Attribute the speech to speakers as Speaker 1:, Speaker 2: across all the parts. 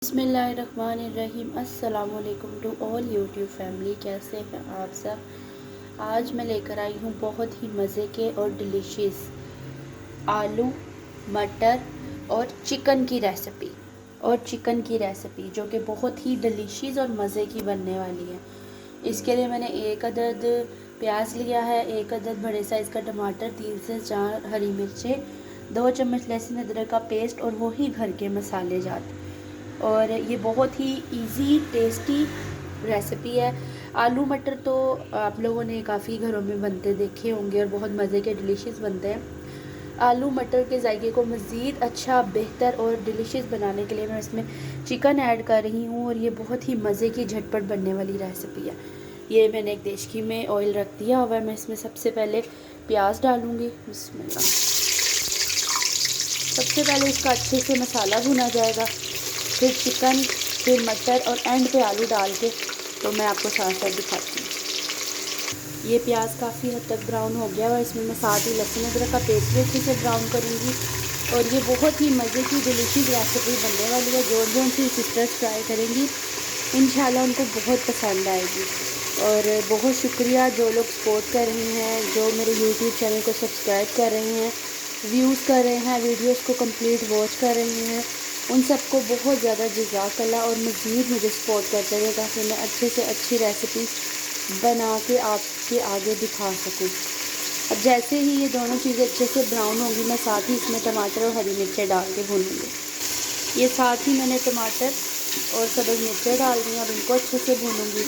Speaker 1: बिस्मिल्लाहिर्रहमानिर्रहीम। अस्सलाम वालेकुम टू ऑल यूट्यूब फैमिली। कैसे हैं आप सब। आज मैं लेकर आई हूँ बहुत ही मज़े के और डिलीशियस आलू मटर और चिकन की रेसिपी जो कि बहुत ही डिलीशियस और मज़े की बनने वाली है। इसके लिए मैंने एक अदद प्याज लिया है, एक अदद बड़े साइज़ का टमाटर, 3 से 4 हरी मिर्चें, 2 चम्मच लहसुन अदरक का पेस्ट और वही घर के मसाले जाते। और ये बहुत ही इजी टेस्टी रेसिपी है। आलू मटर तो आप लोगों ने काफ़ी घरों में बनते देखे होंगे और बहुत मज़े के डिलीशियस बनते हैं। आलू मटर के जायके को मज़ीद अच्छा, बेहतर और डिलीशियस बनाने के लिए मैं इसमें चिकन ऐड कर रही हूँ और ये बहुत ही मज़े की झटपट बनने वाली रेसिपी है। ये मैंने एक देचकी में ऑयल रख दिया हुआ है। मैं इसमें सबसे पहले प्याज डालूँगी। बिस्मिल्लाह। सबसे पहले इसका अच्छे से मसाला भुना जाएगा, फिर चिकन, फिर मटर और एंड पे आलू डाल के तो मैं आपको साथ साथ दिखाती हूँ। ये प्याज काफ़ी हद तक ब्राउन हो गया और इसमें मैं साथ ही लहसुन अदरक का पेस्ट भी अच्छे से ब्राउन करूँगी। और ये बहुत ही मज़े की डिलीशियस रेसिपी बनने वाली है। जो उनकी सिस्टर्स ट्राई करेंगी इंशाल्लाह उनको बहुत पसंद आएगी। और बहुत शुक्रिया जो लोग सपोर्ट कर रहे हैं, जो मेरे यूट्यूब चैनल को सब्सक्राइब कर रहे हैं, व्यूज़ कर रहे हैं, वीडियोस को कंप्लीट वॉच कर रहे हैं, उन सबको बहुत ज़्यादा जज़ाकल्लाह। और मज़ीद मुझे सपोर्ट करते रहे ताकि मैं अच्छे से अच्छी रेसिपी बना के आपके आगे दिखा सकूँ। अब जैसे ही ये दोनों चीज़ें अच्छे से ब्राउन होंगी, मैं साथ ही इसमें टमाटर और हरी मिर्चें डाल के भूनूँगी। ये साथ ही मैंने टमाटर और सब्ज़ मिर्चें डाल दी, अब इनको अच्छे से भूनूँगी।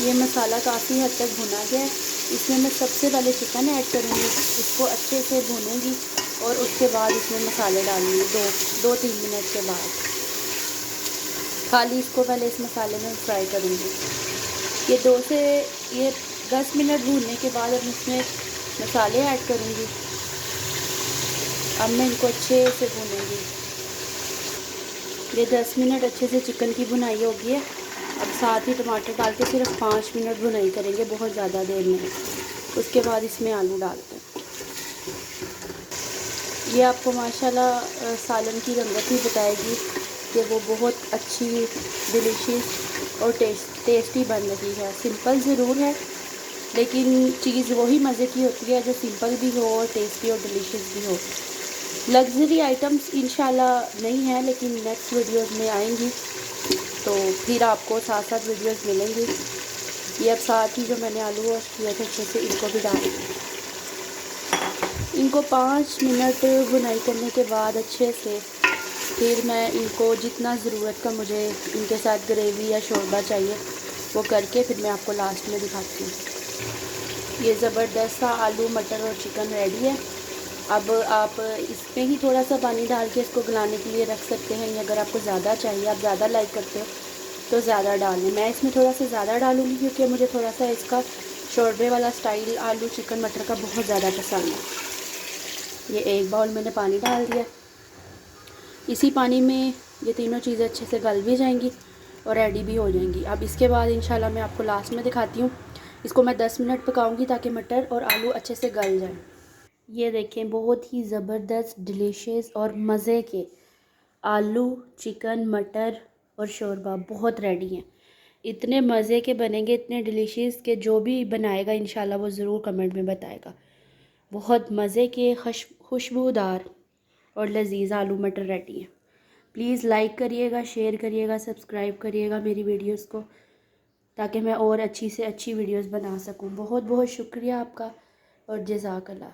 Speaker 1: ये मसाला काफ़ी हद तक भुना गया है। इसमें मैं सबसे पहले चिकन ऐड करूँगी, इसको अच्छे से भूनूँगी और उसके बाद इसमें मसाले डालूँगी। 2-3 मिनट के बाद खाली इसको पहले इस मसाले में फ्राई करूँगी। ये 10 मिनट भूनने के बाद अब इसमें मसाले ऐड करूँगी। अब मैं इनको अच्छे से भूनूँगी। ये 10 मिनट अच्छे से चिकन की भुनाई हो गई है। अब साथ ही टमाटर डाल के सिर्फ 5 मिनट भुनाई करेंगे, बहुत ज़्यादा देर नहीं। उसके बाद इसमें आलू डालते हैं। ये आपको माशाल्लाह सालन की रंगत ही बताएगी कि वो बहुत अच्छी, डिलीशियस और टेस्टी बन रही है। सिंपल ज़रूर है लेकिन चीज़ वही मज़े की होती है जो सिंपल भी हो और टेस्टी और डिलीशियस भी हो। लग्जरी आइटम्स इंशाल्लाह नहीं है लेकिन नेक्स्ट वीडियोस में आएंगी तो फिर आपको साथ साथ वीडियोस मिलेंगी। ये अब साथ ही जो मैंने आलू वॉश किए थे अच्छे से इनको भी डाल दें। इनको 5 मिनट भुनाई करने के बाद अच्छे से फिर मैं इनको जितना ज़रूरत का मुझे इनके साथ ग्रेवी या शोरबा चाहिए वो करके फिर मैं आपको लास्ट में दिखाती हूँ। ये ज़बरदस्त सा आलू मटर और चिकन रेडी है। अब आप इसमें ही थोड़ा सा पानी डाल के इसको गलाने के लिए रख सकते हैं, या अगर आपको ज़्यादा चाहिए, आप ज़्यादा लाइक करते हो तो ज़्यादा डाल लें। मैं इसमें थोड़ा सा ज़्यादा डालूँगी क्योंकि मुझे थोड़ा सा इसका शोरबे वाला स्टाइल आलू चिकन मटर का बहुत ज़्यादा पसंद है। ये एक बाउल मैंने पानी डाल दिया। इसी पानी में ये तीनों चीज़ें अच्छे से गल भी जाएंगी और रेडी भी हो जाएंगी। अब इसके बाद इंशाल्लाह मैं आपको लास्ट में दिखाती हूँ। इसको मैं 10 मिनट पकाऊंगी ताकि मटर और आलू अच्छे से गल जाएं। ये देखें, बहुत ही ज़बरदस्त, डिलीशियस और मज़े के आलू चिकन मटर और शोरबा बहुत रेडी हैं। इतने मज़े के बनेंगे, इतने डिलीशियस के जो भी बनाएगा इंशाल्लाह वो ज़रूर कमेंट में बताएगा। बहुत मज़े के खुशबूदार और लजीज आलू मटर रेडी हैं। प्लीज़ लाइक करिएगा, शेयर करिएगा, सब्सक्राइब करिएगा मेरी वीडियोस को ताकि मैं और अच्छी से अच्छी वीडियोस बना सकूं। बहुत बहुत शुक्रिया आपका और जज़ाकल्लाह।